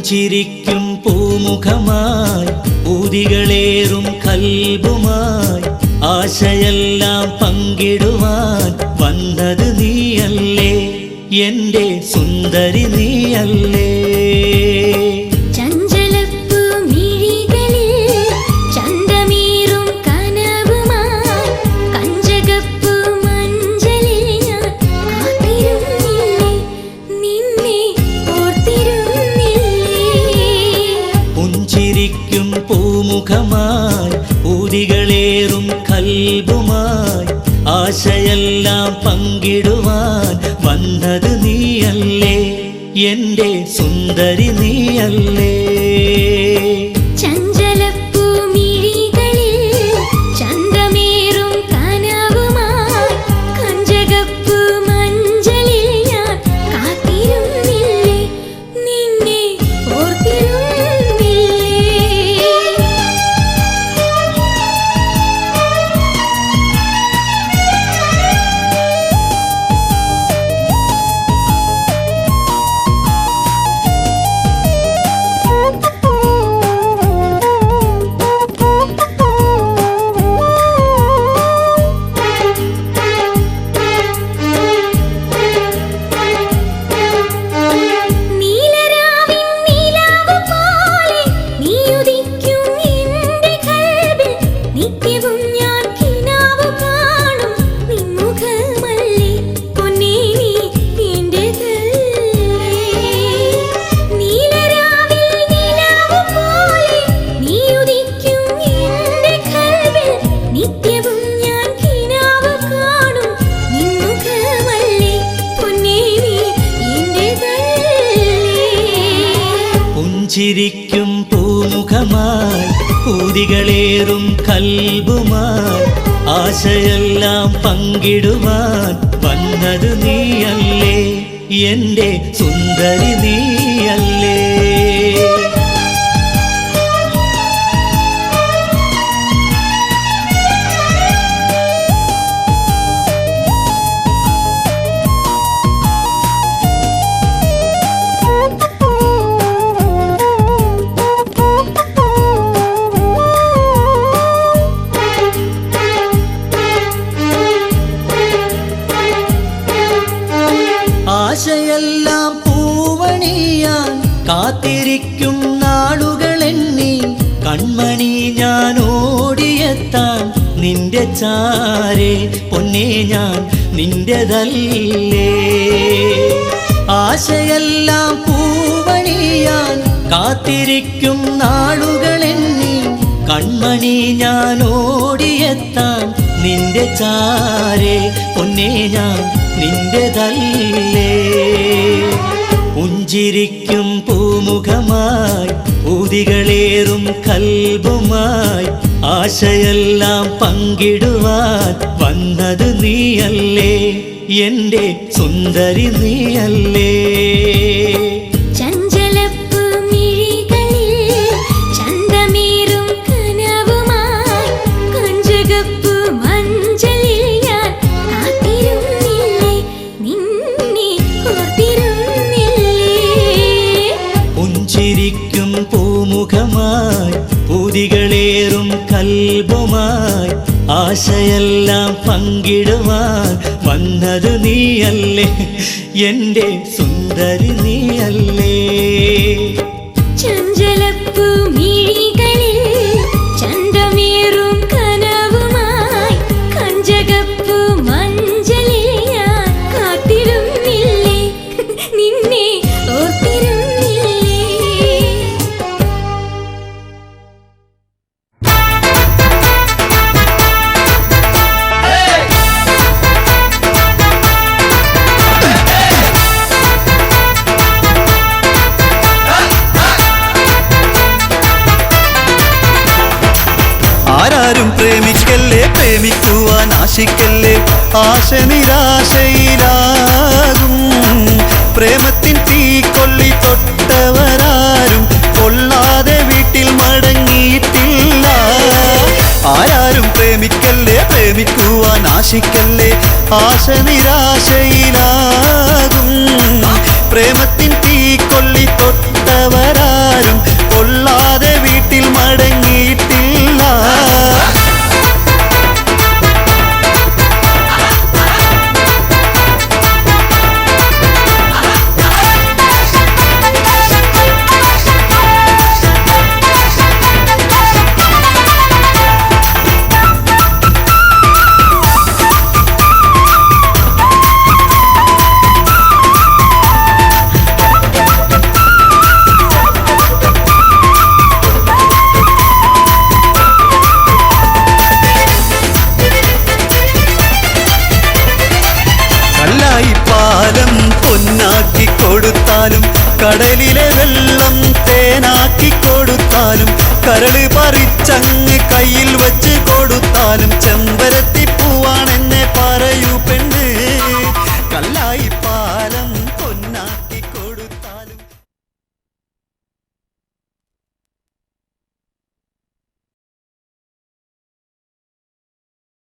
പുഞ്ചിരിക്കും പൂമുഖമായി ഊതികളേറും കൽബുമായി ആശയെല്ലാം പങ്കിടുവാൻ വന്നത് നീയല്ലേ, എൻ്റെ സുന്ദരി നീയല്ലേ. പുഞ്ചിരിക്കും പൂമുഖമായി ഊതികളേറും കൽബുമായി ആശയെല്ലാം പങ്കിടുവാൻ വന്നത് നീയല്ലേ, എൻ്റെ സുന്ദരി നീയല്ലേ. പുഞ്ചിരിക്കും പൂമുഖമായി ഊതികളേറും കൽബുമായി ആശയെല്ലാം പങ്കിടുവാൻ വന്നത് നീയല്ലേ, എൻ്റെ സുന്ദരി നീയല്ലേ. ആശയെല്ലാം പൂവണിയാൻ കാത്തിരിക്കും നാളുകളെണ്ണി കൺമണി ഞാൻ ഓടിയെത്താൻ നിന്റെ ചാരേ പൊന്നേ ഞാൻ നിന്റെതല്ലേ. ആശയെല്ലാം പൂവണിയാൻ കാത്തിരിക്കും നാളുകളെണ്ണി കൺമണി ഞാൻ ഓടിയെത്താൻ നിന്റെ ചാരേ പൊന്നേ ഞാൻ നിന്റെതല്ലേ. പുഞ്ചിരിക്കും പൂമുഖമായി ഊതികളേറും കൽബുമായി ആശയെല്ലാം പങ്കിടുവാൻ വന്നത് നീയല്ലേ, എൻ്റെ സുന്ദരി നീയല്ലേ. പുഞ്ചിരിക്കും പൂമുഖമായി ഊതികളേറും കൽബുമായി ആശയെല്ലാം പങ്കിടുവാൻ വന്നത് നീയല്ലേ, എൻ്റെ സുന്ദരി നീയല്ലേ. ആരാരും പ്രേമിക്കല്ലേ, പ്രേമിക്കുവാൻ ആശിക്കല്ലേ, ആശ നിരാശയിലാകും. പ്രേമത്തിൻ തീക്കൊള്ളി തൊട്ടവരാരും കൊള്ളാതെ വീട്ടിൽ മടങ്ങിയിട്ടില്ല. ആരാരും പ്രേമിക്കല്ലേ, പ്രേമിക്കുവാൻ ആശിക്കല്ലേ, ആശ നിരാശയിലാകും. പ്രേമത്തിൻ തീക്കൊള്ളി തൊട്ടവരാ കടലിലെ വെള്ളം തേനാക്കി കൊടുത്താലും കരള് പറിച്ചങ്ങ് കയ്യിൽ വെച്ച് കൊടുത്താലും ചെമ്പരത്തി പൂവാണെന്നെ പറയൂ പെണ്ണ്. കല്ലായി പാലം